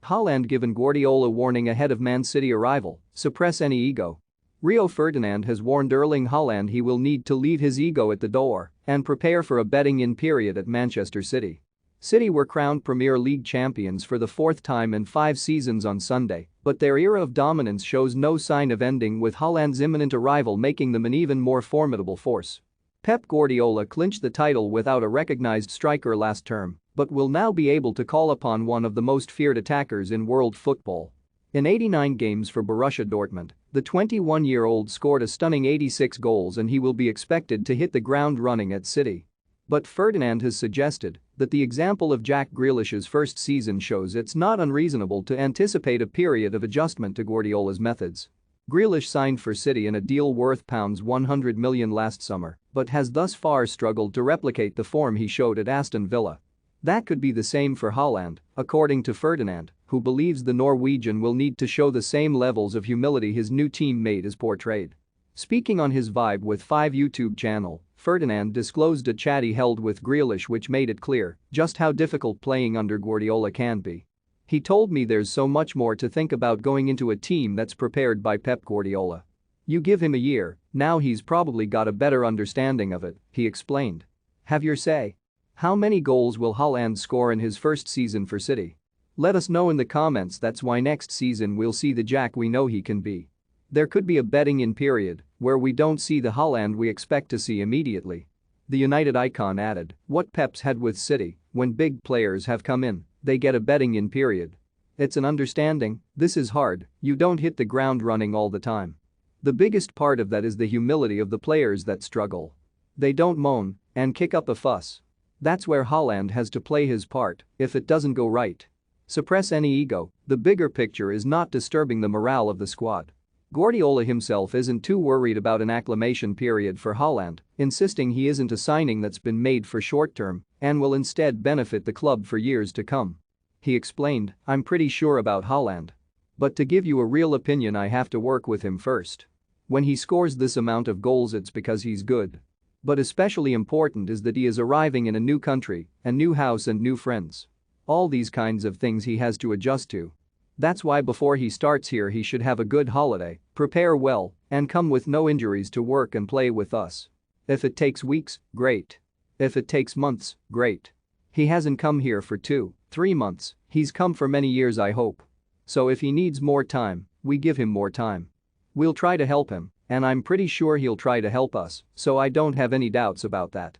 Haaland given Guardiola warning ahead of Man City arrival, suppress any ego. Rio Ferdinand has warned Erling Haaland he will need to leave his ego at the door and prepare for a betting-in period at Manchester City. City were crowned Premier League champions for the fourth time in 5 seasons on Sunday, but their era of dominance shows no sign of ending, with Haaland's imminent arrival making them an even more formidable force. Pep Guardiola clinched the title without a recognized striker last term, but will now be able to call upon one of the most feared attackers in world football. In 89 games for Borussia Dortmund, the 21-year-old scored a stunning 86 goals, and he will be expected to hit the ground running at City. But Ferdinand has suggested that the example of Jack Grealish's first season shows it's not unreasonable to anticipate a period of adjustment to Guardiola's methods. Grealish signed for City in a deal worth £100 million last summer, but has thus far struggled to replicate the form he showed at Aston Villa. That could be the same for Haaland, according to Ferdinand, who believes the Norwegian will need to show the same levels of humility his new teammate has portrayed. Speaking on his Vibe with 5 YouTube channel, Ferdinand disclosed a chat he held with Grealish which made it clear just how difficult playing under Guardiola can be. He told me there's so much more to think about going into a team that's prepared by Pep Guardiola. You give him a year, now he's probably got a better understanding of it, he explained. Have your say. How many goals will Haaland score in his first season for City? Let us know in the comments. That's why next season we'll see the Jack we know he can be. There could be a betting-in period where we don't see the Haaland we expect to see immediately. The United icon added, what Pep's had with City, when big players have come in, they get a betting-in period. It's an understanding, this is hard, you don't hit the ground running all the time. The biggest part of that is the humility of the players that struggle. They don't moan and kick up a fuss. That's where Haaland has to play his part if it doesn't go right. Suppress any ego, the bigger picture is not disturbing the morale of the squad. Guardiola himself isn't too worried about an acclimation period for Haaland, insisting he isn't a signing that's been made for short-term and will instead benefit the club for years to come. He explained, I'm pretty sure about Haaland. But to give you a real opinion I have to work with him first. When he scores this amount of goals it's because he's good. But especially important is that he is arriving in a new country, a new house and new friends. All these kinds of things he has to adjust to. That's why before he starts here he should have a good holiday, prepare well, and come with no injuries to work and play with us. If it takes weeks, great. If it takes months, great. He hasn't come here for 2-3 months, he's come for many years I hope. So if he needs more time, we give him more time. We'll try to help him, and I'm pretty sure he'll try to help us, so I don't have any doubts about that.